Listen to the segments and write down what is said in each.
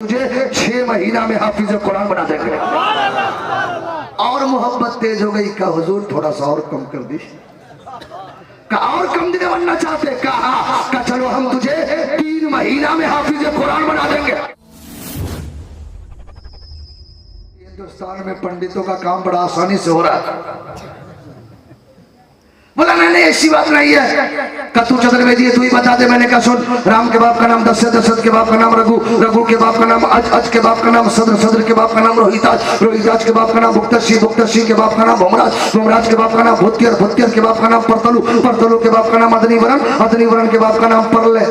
तुझे 6 महीना में हाफिज कुरान बना देंगे। और मोहब्बत तेज हो गई, का हुजूर थोड़ा सा और कम कर दी, का और कम दिन बनना चाहते, का चलो हम तुझे 3 महीना में हाफिज कुरान बना देंगे। हिंदुस्तान में पंडितों का काम बड़ा आसानी से हो रहा है। बोला नहीं ऐसी बात नहीं है, कतु चतुर्वेदी है, तू ही बता दे। मैंने कहा सुन, राम के बाप का नाम दशरथ, दशरथ के बाप का नाम रघु, रघु के बाप का नाम अज, अज के बाप का नाम सद्र, सद्र के बाप का नाम रोहिताज, रोहिताज के बाप का नाम भुक्तशी, भुक्तशी के बाप का नाम भोमराज, भोमराज के बाप का नाम भूतियर, भूतियर के बाप का नाम परतलु, परतलु के बाप का नाम अदनीवरण, अदनीवरण के बाप का नाम परले।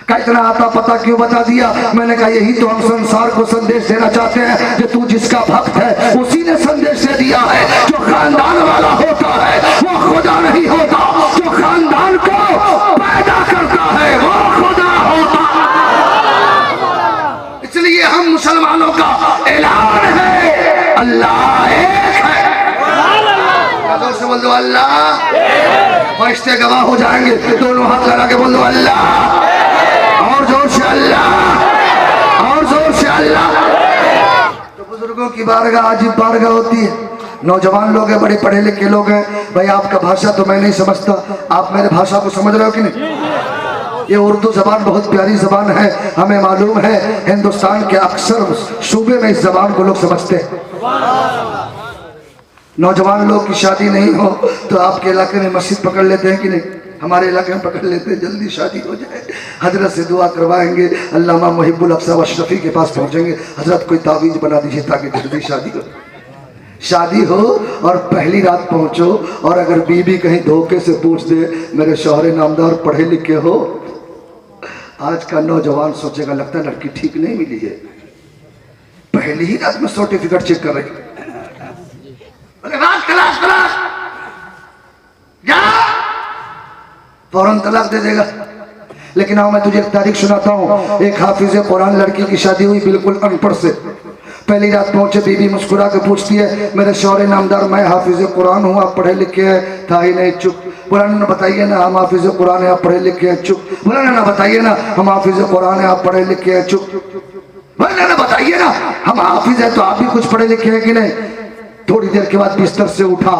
का इतना आता पता क्यों बता दिया? मैंने कहा यही तो हम संसार को संदेश देना चाहते हैं कि तू जिसका भक्त है उसी ने संदेश दे दिया है। जो खानदान वाला होता है वो खुदा नहीं होता, जो खानदान को पैदा करता है वो खुदा होता। इसलिए हम मुसलमानों का ऐलान है, अल्लाह एक है। जोर से बोल दो अल्लाह, फरिश्ते गवाह हो जाएंगे। दोनों हाथ लगा के बोल दो अल्लाह, और जोर से अल्लाह, और जोर से अल्लाह। तो बुजुर्गों की बारगाह अजीब बारगाह होती है। नौजवान लोग हैं, बड़े पढ़े लिखे लोग हैं। भाई आपका भाषा तो मैं नहीं समझता, आप मेरे भाषा को समझ रहे हो कि नहीं? ये उर्दू जबान बहुत प्यारी जबान है, हमें मालूम है। हिंदुस्तान के अक्सर सूबे में इस जबान को लोग समझते हैं। नौजवान लोग की शादी नहीं हो तो आपके इलाके में मस्जिद पकड़ लेते हैं कि नहीं? हमारे इलाके में पकड़ लेते हैं, जल्दी शादी हो जाए। हजरत से दुआ करवाएंगे, अल्लामा मुहिब्बुल अक्सा अशरफी के पास पहुंचेंगे, हजरत कोई तावीज बना दीजिए ताकि जल्दी शादी हो। शादी हो और पहली रात पहुंचो, और अगर बीबी कहीं धोखे से पूछ दे मेरे शौहरे नामदार पढ़े लिखे हो, आज का नौजवान सोचेगा लगता है लड़की ठीक नहीं मिली है। पहली ही रात में सर्टिफिकेट चेक कर रही, फौरन तलाक दे देगा। लेकिन आओ मैं तुझे एक तारीख सुनाता हूँ। एक हाफिज कुरान लड़की की शादी हुई बिल्कुल अनपढ़ से। पहली रात पहुंचे, बीबी मुस्कुरा के पूछती है मेरे शौहरे नामदार मैं हाफिज कुरान हूँ, आप पढ़े लिखे हैं? था ही नहीं, चुप। बोला ना बताइए ना, हम हाफिज कुरान है, आप पढ़े लिखे हैं? चुप। बोला ना बताइए ना, हम हाफिज कुरान है, आप पढ़े लिखे हैं? चुप। बोला ना बताइए ना, हम हाफिज है तो आप भी कुछ पढ़े लिखे हैं कि नहीं? थोड़ी देर के बाद बिस्तर से उठा,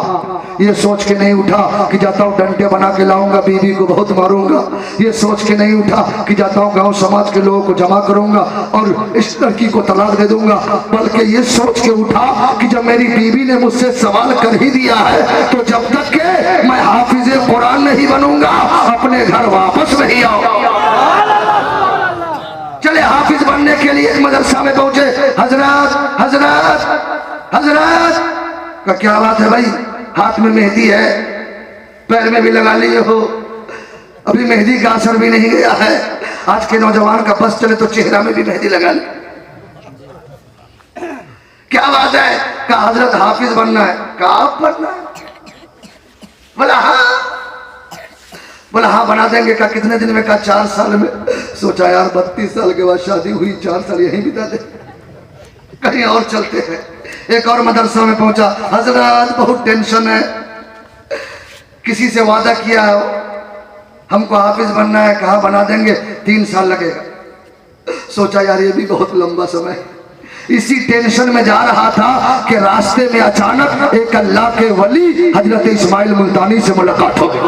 ये सोच के नहीं उठा कि जाता हूँ डंडे बना के लाऊंगा, बीवी को बहुत मारूंगा। ये सोच के नहीं उठा कि जाता हूँ गांव समाज के लोगों को जमा करूंगा और इस लड़की को तलाक दे दूंगा, बल्कि ये सोच के उठा कि जब मेरी बीवी ने मुझसे सवाल कर ही दिया है तो जब तक के मैं हाफिज कुरान नहीं बनूंगा अपने घर वापस नहीं आऊंगा। चले हाफिज बनने के लिए मदरसा में पहुंचे। हजरत हजरत हजरत का क्या बात है भाई? हाथ में मेहंदी है, पैर में भी लगा लिए हो, अभी मेहंदी का असर भी नहीं गया है। आज के नौजवान का बस चले तो चेहरा में भी मेहंदी लगा ली। क्या बात है? का हजरत हाफिज बनना है? का आप बनना है? बोला हाँ। बोला हाँ बना देंगे। का कितने दिन में? का 4 साल में। सोचा यार 32 साल के बाद शादी हुई, 4 साल यहीं बिता दे, कहीं और चलते हैं। एक और मदरसा में पहुंचा। हजरत बहुत टेंशन है, किसी से वादा किया है हमको हाफिज बनना है, कहा बना देंगे, 3 साल लगेगा। सोचा यार ये भी बहुत लंबा समय। इसी टेंशन में जा रहा था कि रास्ते में अचानक एक अल्लाह के वली हजरत इस्माइल मुल्तानी से मुलाकात हो गई।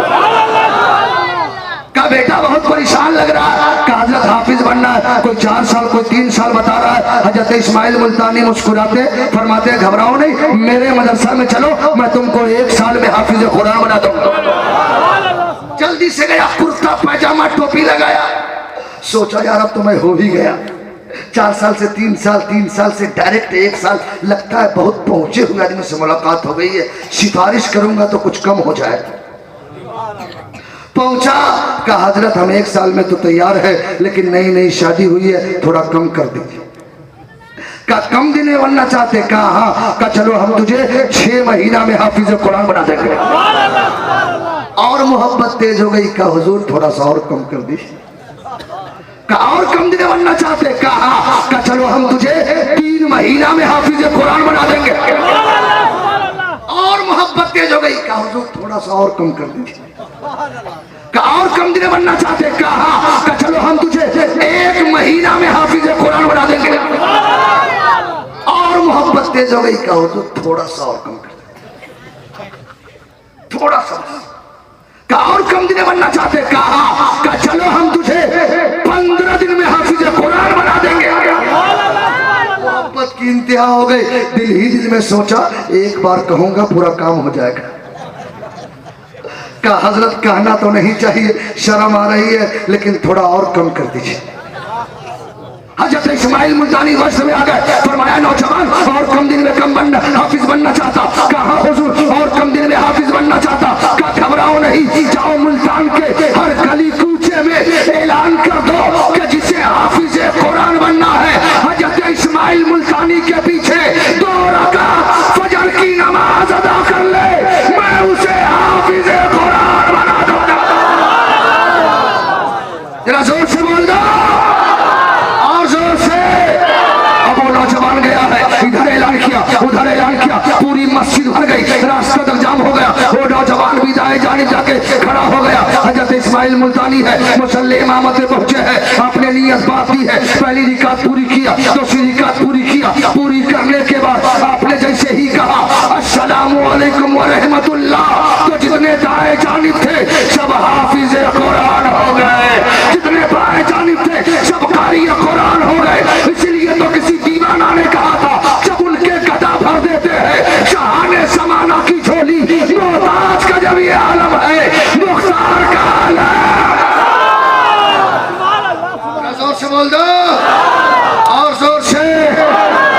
का बेटा बहुत परेशान लग रहा है, का हजरत हाफिज बनना है, कोई 4 साल कोई 3 साल बता रहा है। हजरत इस्माइल मुल्तानी मुस्कुराते फरमाते घबराओ नहीं, मेरे मदरसा में चलो, मैं तुमको 1 साल में हाफिज कुरान बना दूंगा। जल्दी से गया, कुर्ता पैजामा टोपी लगाया, सोचा यार अब तो मैं हो ही गया। 4 साल से 3 साल, 3 साल से डायरेक्ट 1 साल, लगता है बहुत पहुंचे हुए आदमी से मुलाकात हो गई है, सिफारिश करूंगा तो कुछ कम हो जाए। पहुंचा, का हजरत हम 1 साल में तो तैयार है लेकिन नई नई शादी हुई है, थोड़ा कम कर दीजिए। का कम दिन में बनना चाहते? कहा हाँ। का चलो हम तुझे 6 महीना में हाफिज कुरान बना देंगे। और मोहब्बत तेज हो गई, का हुजूर थोड़ा सा और कम कर दीजिए। का और कम दिन बनना चाहते? कहा का चलो हम तुझे 3 महीना में हाफिज कुरान बना देंगे। और मोहब्बत तेज हो गई, का हुजूर थोड़ा सा और कम कर दीजिए। और कम दिन बनना चाहते? कहा चलो हम तुझे 1 महीना में हाफिज कुरान तेज हो गई, कहो तो थोड़ा सा और कम कर दे, थोड़ा सा। कहा और कम दिन बनना चाहते, कहा चलो हम तुझे 15 दिन में हाफिज कुरान बना देंगे। मोहब्बत की इंतहा हो गई। दिल ही दिल में सोचा एक बार कहूंगा पूरा काम हो जाएगा। कहा हजरत कहना तो नहीं चाहिए, शर्म आ रही है, लेकिन थोड़ा और कम कर दीजिए। हजरत इस्माइल मुल्तानी वश में आ गए, फरमाया नौजवान और कम दिन में कम बनना हाफिज बनना चाहता। कहा हुजूर और कम दिन में हाफिज बनना चाहता। कहा घबराओ नहीं, जाओ मुल्तान के हर गली कूचे में ऐलान कर दो कि जिसे हाफिज कुरान बनना है, हजरत इस्माइल मुल्तानी के पीछे 2 रकात फजर की नमाज अदा कर ले, मैं उसे हाफिज कुरान बना दूंगा। जरा जोर से बोल दो, नौजवान गया है, इधर ऐलान किया उधर ऐलान किया, पूरी मस्जिद भर गई, रास्ता तक जाम हो गया। वो नौजवान भी दाएं जानिब जाके खड़ा हो गया। हजरत इस्माइल मुल्तानी है, मुसल्ले इमामत पे पहुंचे हैं, आपने नियत बात दी है, पहली रिकात पूरी किया, दूसरी रिकात पूरी किया। पूरी करने के बाद आपने जैसे ही कहा अस्सलामु अलैकुम व रहमतुल्लाह, तो जितने दाएं जानिब थे सब हाफिज कुरान हो गए, जितने बाएं जानिब थे सब कारी कुरान हो गए। इसलिए तो किसी दीवाना ने कहा था जब उनके गदा भर देते हैं शहाने समाना की झोली, मोहताज का जब ये आलम है, मुख्तार का आलम। जोर से बोल दो, और जोर से,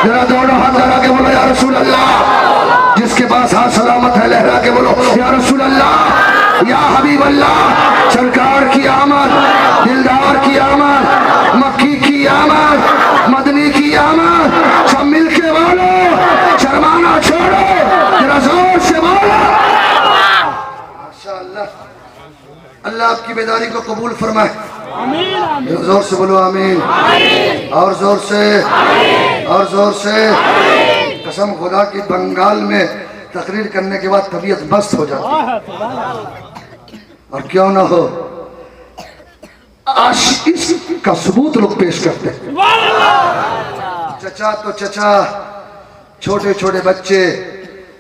जरा दोनों हाथ लगा के बोलो या रसूल अल्लाह। जिसके पास हाथ सलामत है लहरा के बोलो या रसूल अल्लाह, या हबीब अल्लाह। सरकार की आमद, दिलदार की आमद, मक्की की आमद, मदनी की आमद, सब मिलके बोलो, शर्माना छोड़ो, जरा जोर से बोलो। माशाअल्लाह, अल्लाह आपकी बेदारी को कबूल फरमाए। आमीन। जोर से बोलो आमीन, और जोर से, और जोर से। कसम खुदा की बंगाल में तकरीर करने के बाद तबीयत मस्त हो जाती है, और क्यों ना हो, आशिक का सबूत लोग पेश करते हैं। चचा तो चचा, छोटे छोटे बच्चे,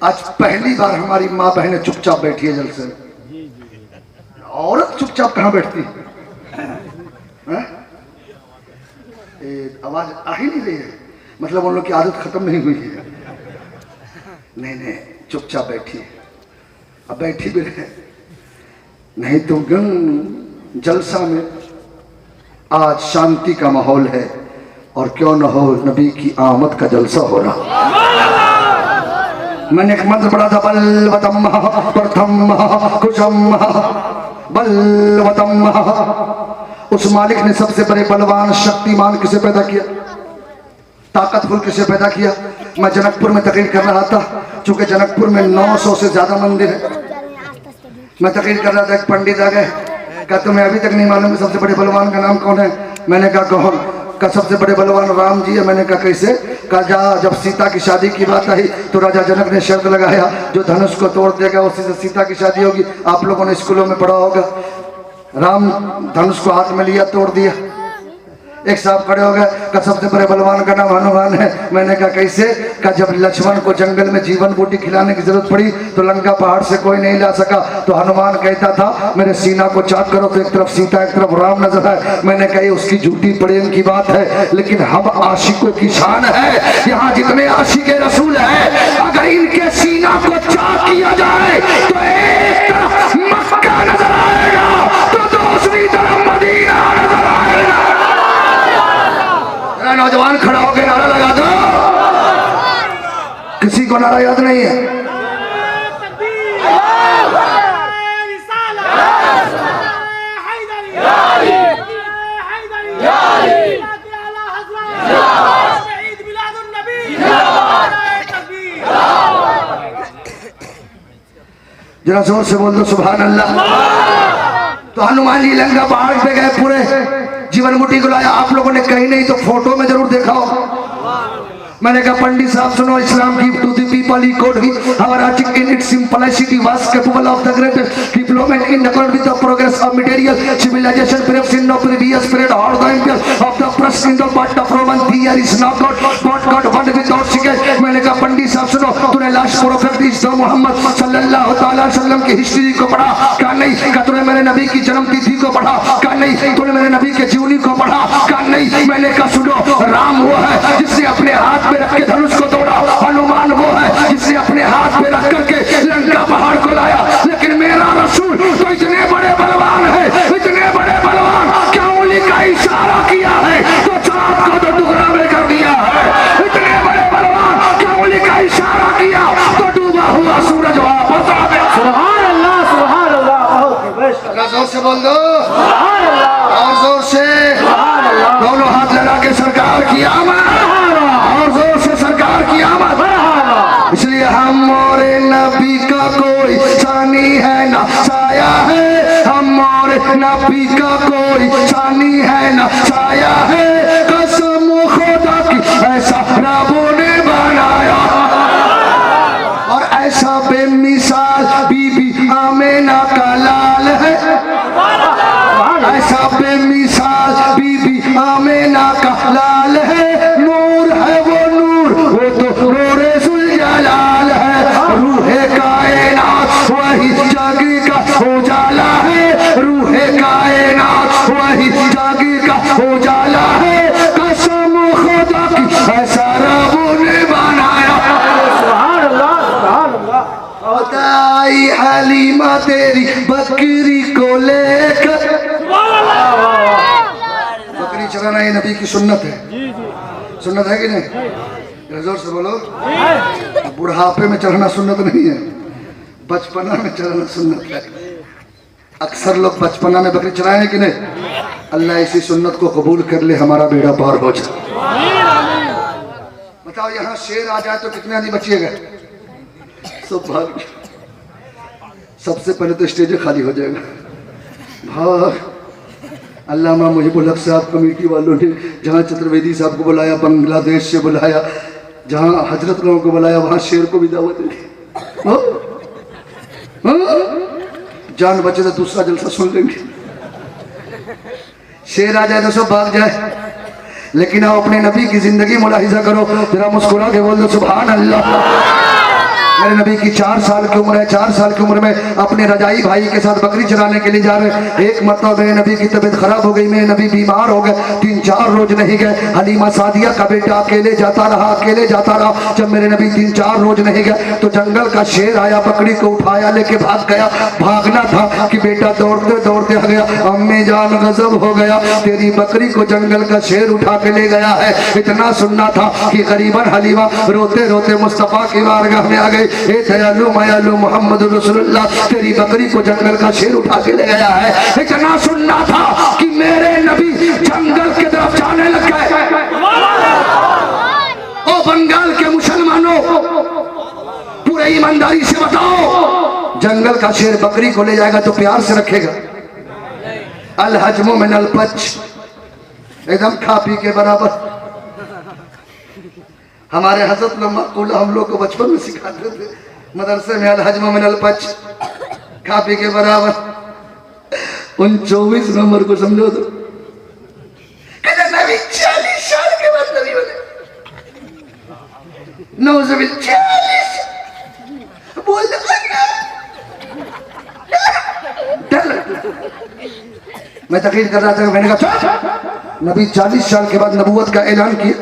आज पहली बार हमारी माँ बहनें चुपचाप बैठी है जलसे में। औरत चुपचाप कहाँ बैठती है? आवाज आ ही नहीं रही है, मतलब उन लोग की आदत खत्म नहीं हुई है। नहीं नहीं, चुपचाप बैठी है, अब बैठी भी रहे, नहीं तो जलसा में आज शांति का माहौल है, और क्यों न हो नबी की आमद का जलसा हो रहा। मैंने एक मंत्र पढ़ा था, बलवतम प्रथम कुशम बलवतम। उस मालिक ने सबसे बड़े बलवान शक्तिमान किसे पैदा किया, ताकतवर किसे पैदा किया। मैं जनकपुर में तकरीर कर रहा था, चूंकि जनकपुर में 900 से ज्यादा मंदिर है। मैं तकरीर कर रहा था, एक पंडित आ गए, क्या तुम्हें अभी तक नहीं मालूम है सबसे बड़े बलवान का नाम कौन है? मैंने कहा कौन? का सबसे बड़े बलवान राम जी है। मैंने कहा कैसे? कहा जब सीता की शादी की बात आई तो राजा जनक ने शर्त लगाया जो धनुष को तोड़ देगा उसी से सीता की शादी होगी। आप लोगों ने स्कूलों में पढ़ा होगा। राम धनुष को हाथ में लिया, तोड़ दिया। एक साहब खड़े हो गए, का सबसे बड़े बलवान का नाम हनुमान है। मैंने कहा कैसे? का जब लक्ष्मण को जंगल में जीवन बूटी खिलाने की जरूरत पड़ी तो लंका पहाड़ से कोई नहीं ला सका, तो हनुमान कहता था मेरे सीना को चाक करो तो एक तरफ सीता एक तरफ राम नजर है। मैंने कही उसकी झूठी प्रेम की बात है, लेकिन हम आशिकों की शान है। यहाँ जितने आशिके रसूल है, अगर इनके सीना को चाक किया जाए तो एक तरफ मक्का नजर आएगा तो दूसरी तरफ मदीना नजर आएगा। नौजवान खड़ा होकर नारा लगा दो। किसी को नारा याद नहीं है? जरा जोर से बोल दो सुभान अल्लाह। तो हनुमान जी लंका पहाड़ पे गए, पूरे जीवन मुट्ठी को लाया। आप लोगों ने कहीं नहीं तो फोटो में जरूर देखा हो। मैंने कहा पंडित साहब सुनो, Islam give to the people equally our article in its simplicity was capable of the greatest development in accord with the progress of material civilization. Perhaps in no previous period or the imperial of the first in the but the Roman theory is not God but God one without second. मैंने कहा तूने last prophet Mohammad सल्लल्लाहु अलैहि वसल्लम की history को पढ़ा? कहा नहीं। कहा तूने मेरे नबी की जन्म तिथि को पढ़ा? कहा नहीं। तूने मेरे नबी के जीवनी को पढ़ा? कहा नहीं। मैंने कहा सुनो, राम वो है जिसने अपने हाथ में रख के धनुष को तोड़ा, हनुमान वो है जिसने अपने हाथ में रख करके लंका पहाड़ को लाया, लेकिन मेरा रसूल तो इतने बड़े बलवान है, इतने बड़े बलवान, क्या उंगली का इशारा किया है तो चांद को तो टुकड़ा में कर दिया है। इतने बड़े बलवान, क्या उंगली का इशारा किया तो डूबा हुआ सूरज वापस आ गया। सुभान अल्लाह, सुभान अल्लाह। बहुत बेस्ट। जोर से बोल दो, और जोर से, दोनों हाथ लगा के सरकार की आमद, और जोर से सरकार की आमद। इसलिए हमारे नबी का कोई सानी है ना साया है, हमारे नबी का कोई सानी है ना साया है, कसम खुदा की ऐसा रब्बों ने बनाया, और ऐसा बेमिसाल बीबी आमिना का लाल है, ऐसा बेमिसाल बीबी आमिना का लाल है, नूर है वो नूर, वो तो नूरे जुलजलाल है, रूहे कायनात वही जागी का उजाला है, रूहे कायनात वही जागी का उजाला है, कसम खुदा की ऐसा रब्बों ने बनाया। सुभान अल्लाह, सुभान अल्लाह। बताई हलीमा तेरी बकरी को लेकर, बकरी चलाना ये नबी की सुन्नत है, सुन्नत है कि नहीं? जोर से बोलो। बुढ़ापे में चढ़ना सुन्नत नहीं है, बचपना में चढ़ना सुन्नत है। अक्सर लोग बचपना में बकरी चलाए हैं कि नहीं? अल्लाह इसी सुन्नत को कबूल कर ले, हमारा बेड़ा पार हो जाए। बताओ यहाँ शेर आ जाए तो कितने आदमी बचिएगा? सब भाग, सबसे पहले तो स्टेज खाली हो जाएगा। भाग। अल्लामा मुहिबुल हक साहब कमेटी वालों ने जहाँ चतुर्वेदी साहब को बुलाया, बांग्लादेश से बुलाया, जहाँ हजरत लोगों को बुलाया, वहाँ शेर को भी दावत दी। जान बचे तो दूसरा जलसा सुन लेंगे। शेर आ जाए तो सब भाग जाए, लेकिन आप अपने नबी की जिंदगी मुलाहिजा करो, जरा मुस्कुरा के बोल दो सुभान अल्लाह। मेरे नबी की 4 साल की उम्र है, 4 साल की उम्र में अपने रजाई भाई के साथ बकरी चराने के लिए जा रहे हैं। एक मरतबा मेरे नबी की तबीयत खराब हो गई, मेरे नबी बीमार हो गए, 3-4 रोज नहीं गए। हलीमा सादिया का बेटा अकेले जाता रहा, अकेले जाता रहा। जब मेरे नबी 3-4 रोज नहीं गए तो जंगल का शेर आया, बकरी को उठाया, लेके भाग गया। भागना था कि बेटा दौड़ते दौड़ते आ गया, अम्मी जान गजब हो गया, तेरी बकरी को जंगल का शेर उठा के ले गया है। इतना सुनना था कि करीबन हलीमा रोते रोते मुस्तफा की बारगाह में आ गई। ए दयालु मायालु मोहम्मद रसूलुल्लाह, तेरी बकरी को जंगल का शेर उठा के ले गया है। इतना सुनना था कि मेरे नबी जंगल की तरफ जाने लग गए। ओ बंगाल के मुसलमानों, पूरे ईमानदारी से बताओ, जंगल का शेर बकरी को ले जाएगा तो प्यार से रखेगा? अल हजमु मिनल पच, एकदम खा पी के बराबर। हमारे हजरत लोग हम लोग को बचपन में सिखाते थे मदरसे में, अल हजम मिनल पच, खा पी के बराबर। उन 24 नंबर को समझो तो नबी 40 साल के बाद नबी बने, 40 बोल मैं तकरीर कर रहा था, मैंने कहा नबी 40 साल के बाद नबूवत का ऐलान किया।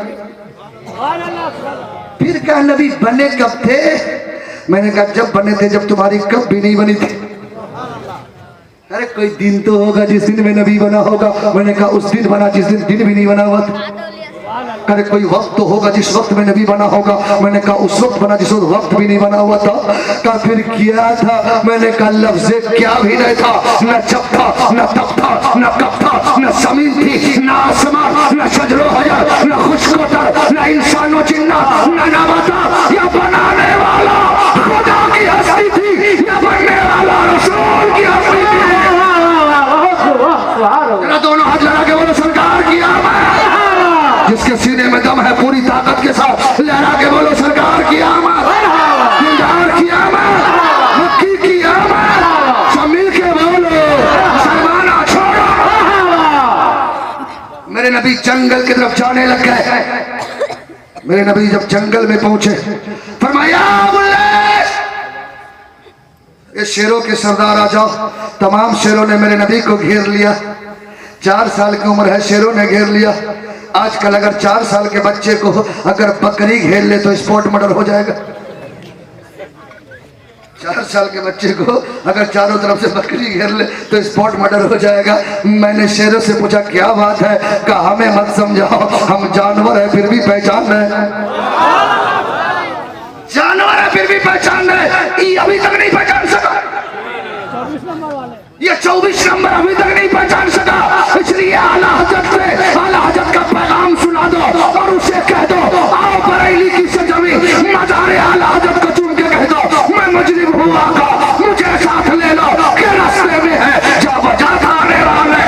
फिर कहा नबी बने कब थे? मैंने कहा जब बने थे जब तुम्हारी कब भी नहीं बनी थी। अरे कोई दिन तो होगा जिस दिन में नबी बना होगा। मैंने कहा उस दिन बना जिस दिन भी नहीं बना हुआ था। अरे कोई वक्त तो होगा जिस वक्त में नबी बना होगा। मैंने कहा उस वक्त बना जिस वक्त भी नहीं बना हुआ था। कहा फिर क्या था? मैंने कहा लफ्ज़े क्या भी नहीं था, न जब था, न तब था, न कब था, न जमीन थी, न आसमान, न शजरो हजर, न खुशकोतर, न इंसानो जिन्ना, न नबाता। या बनाने वाला खुदा की हस्ती थी, या बनने वाला रसूल की हस्ती थी। दोनों हाथ लगा के बोलो सरकार की आमद। जिसके सीने में दम है पूरी ताकत के साथ लहरा के बोलो सरकार की आमद, दिलदार की आमद, मक्की की आमद। सब मिल के बोलो शर्माना छोड़ो। मेरे नबी जंगल की तरफ जाने लग गए। मेरे नबी जब जंगल में पहुंचे फरमाया ये शेरों के सरदार आ जाओ। तमाम शेरों ने मेरे नबी को घेर लिया। 4 साल की उम्र है, शेरों ने घेर लिया। आजकल अगर 4 साल के बच्चे को अगर बकरी घेर ले तो स्पॉट मर्डर हो जाएगा। 4 साल के बच्चे को अगर चारों तरफ से बकरी घेर ले तो स्पॉट मर्डर हो जाएगा। मैंने शेरों से पूछा क्या बात है? कहा हमें मत समझाओ, हम जानवर है फिर भी पहचान रहे हैं। जानवर है फिर भी पहचान रहे। ये अभी तक नहीं पहचान सका। ये 24 नंबर अभी तक नहीं पहचान सका। इसलिए आला हजरत का पैगाम सुना दो और उसे कह दो आओ बरेली की सजवी मज़ारे आला हजरत को चूम के कह दो मैं मुजरिम हूँ आका, मुझे साथ ले लो के रास्ते में है जा बजा था आने वाले।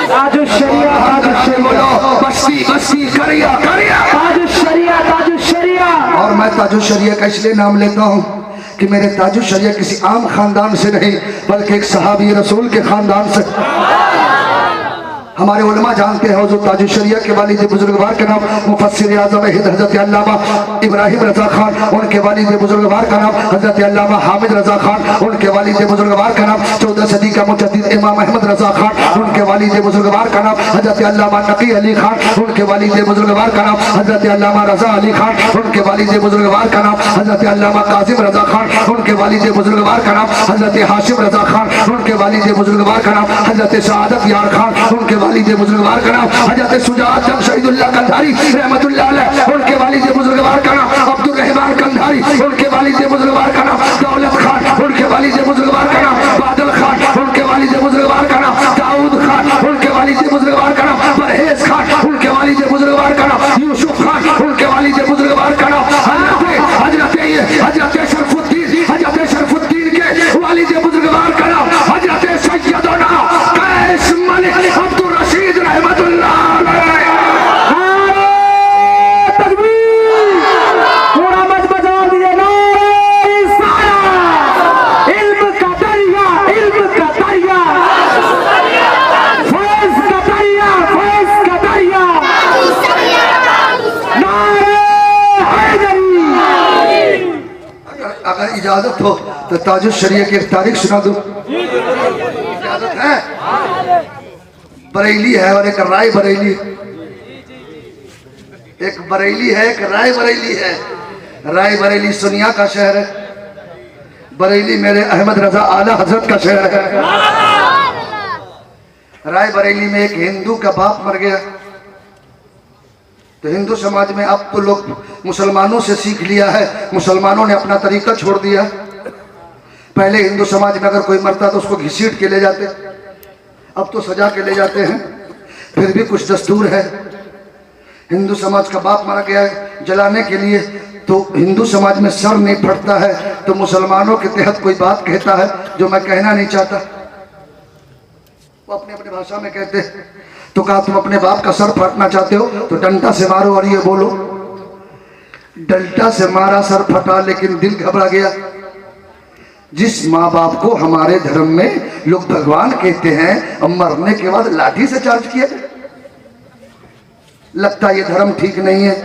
ताजु शरिया, ताजु शरिया, बस्ती बस्ती करिया करिया ताजु शरिया, ताजु शरिया। और मैं ताजु शरिया का इसलिए नाम लेता हूँ कि मेरे ताजु शरिया किसी आम खानदान से नहीं बल्कि एक सहाबी रसूल के खानदान से। हमारे उलमा जानते हैं जो ताजु शरिया के वालिद बुजुर्गवार का नाम मुफस्सिर आज़म हज़रत अल्लामा इब्राहिम रज़ा खान, उनके वालिद बुजुर्गवार का नाम हज़रत अल्लामा हामिद रज़ा खान, उनके वालिद बुजुर्गवार का नाम 14 सदी का मुजद्दिद इमाम अहमद रज़ा खान, उनके वालिद बुजुर्गवार का नाम हज़रत अल्लामा नकी अली खान, उनके वालिद बुजुर्गवार का नाम हज़रत अल्लामा रज़ा अली खान, उनके वालिद बुजुर्गवार का नाम हज़रत अल्लामा कासिम रज़ा खान, उनके वालिद बुजुर्गवार का नाम हज़रत हाशिम रज़ा खान, उनके वालिद बुजुर्गवार का नाम हज़रत शहादत यार खान, उनके वालिद बुजुर्गवार का नाम हज़रत शुजाअत जंग शहीदुल्लाह कंधारी रहमतुल्लाह अलैह, उनके वालिद बुजुर्गवार का नाम अब्दुल रहमान कंधारी, उनके वालिद बुजुर्गवार का नाम दौलत खान, उनके वालिद बुजुर्गवार का नाम बादल खान, उनके वालिद बुजुर्गवार का नाम दाऊद खान, उनके वालिद बुजुर्गवार का नाम परहेज खान, उनके वालिद बुजुर्गवार का नाम यूसुफ खान, उनके वालिद बुजुर्गवार का नाम हज़रत शरफुद्दीन के वालिद बुजुर्गवार का नाम हज़रत सैयदना कैस मलिक अब्दुल रशीद रहमतुल्लाह अलैह। पूरा मत बजा दिए नारे रिसालत। इल्म का दरिया, इल्म का दरिया, फैज़ का दरिया, फैज़ का दरिया, नारे हैदरी। अगर इजाजत हो तो ताजु शरिया की एक तारीख सुना दूं। इजाजत है? बरेली है और एक राय बरेली, एक बरेली है एक राय बरेली है। राय बरेली सुनिया का शहर है, बरेली मेरे अहमद रजा आला हजरत का शहर है। राय बरेली में एक हिंदू का बाप मर गया तो हिंदू समाज में अब तो लोग मुसलमानों से सीख लिया है, मुसलमानों ने अपना तरीका छोड़ दिया। पहले हिंदू समाज में अगर कोई मरता तो उसको घसीट के ले जाते, अब तो सजा के ले जाते हैं। फिर भी कुछ दस्तूर है। हिंदू समाज का बाप मारा गया है जलाने के लिए तो हिंदू समाज में सर नहीं फटता है, तो मुसलमानों के तहत कोई बात कहता है जो मैं कहना नहीं चाहता, वो अपने अपने भाषा में कहते। तो कहा तुम अपने बाप का सर फाड़ना चाहते हो तो डंडा से मारो और ये बोलो। डंडा से मारा, सर फटा, लेकिन दिल घबरा गया। जिस माँ बाप को हमारे धर्म में लोग भगवान कहते हैं और मरने के बाद लाठी से चार्ज किया, लगता ये धर्म ठीक नहीं है,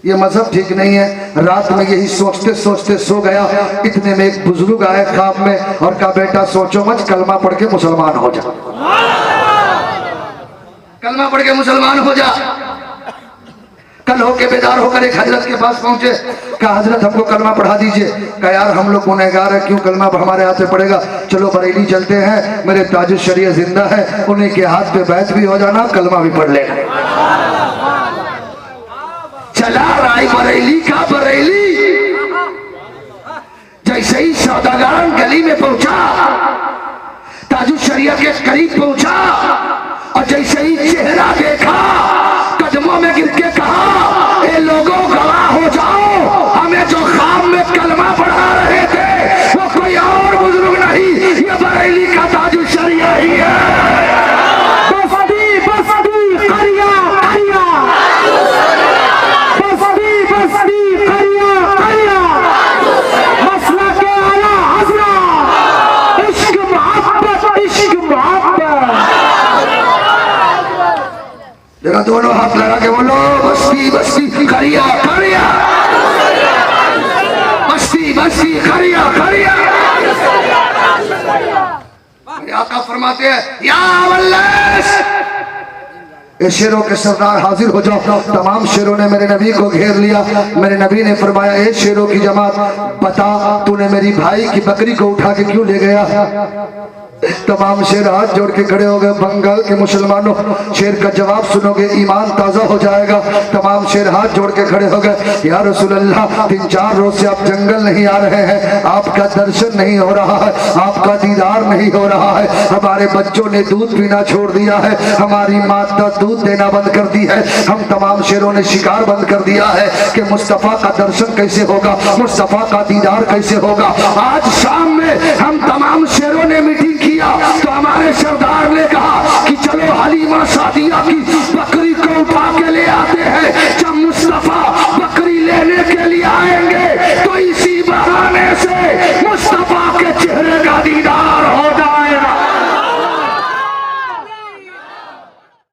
ये मजहब ठीक नहीं है। रात में यही सोचते सोचते सो गया। इतने में एक बुजुर्ग आए ख्वाब में और कहा बेटा सोचो मत, कलमा पढ़ के मुसलमान हो जा, कलमा पढ़ के मुसलमान हो जा। कल होके बेदार होकर एक हजरत के पास पहुंचे, कहा हजरत हमको कलमा पढ़ा दीजिए। कहा यार हम लोग गुनहगार है, क्यों कलमा हमारे हाथ से पड़ेगा, चलो बरेली चलते हैं, मेरे ताजु शरिया जिंदा है, उन्हीं के हाथ पे बैत भी हो जाना, कलमा भी पढ़ लेना। चला राय बरेली का बरेली। जैसे ही सौदागारन गली में पहुंचा, ताजु शरिया के करीब पहुंचा और जैसे ही चेहरा देखा, कदमों में गिर के कहा ए लोगों गवाह हो जाओ, हमें जो ख्वाब में कलमा पढ़ा रहे थे वो कोई और बुजुर्ग नहीं, ये बरेली का ताजु शरिया ही है। बस्ती बस्ती करिया करिया, बस्ती बस्ती करिया करिया, मसला के आला हजरा आका फरमाते हैं या वल्लाह, ये शेरों के सरदार हाजिर हो जाओ। तमाम शेरों ने मेरे नबी को घेर लिया। मेरे नबी ने फरमाया ए शेरों की जमात, बता तूने मेरी भाई की बकरी को उठा के क्यों ले गया? तमाम शेर हाथ जोड़ के खड़े हो गए। बंगाल के मुसलमानों, शेर का जवाब सुनोगे ईमान ताजा हो जाएगा। तमाम शेर हाथ जोड़ के खड़े हो गए। या रसूल अल्लाह, 3-4 रोज से आप जंगल नहीं आ रहे हैं, आपका दर्शन नहीं हो रहा है, आपका दीदार नहीं हो रहा है, हमारे बच्चों ने दूध पीना छोड़ दिया है, हमारी माता दूध देना बंद कर दी है, हम तमाम शेरों ने शिकार बंद कर दिया है कि मुस्तफा का दर्शन कैसे होगा, मुस्तफा का दीदार कैसे होगा। आज शाम में हम तमाम शेरों ने मीटिंग किया,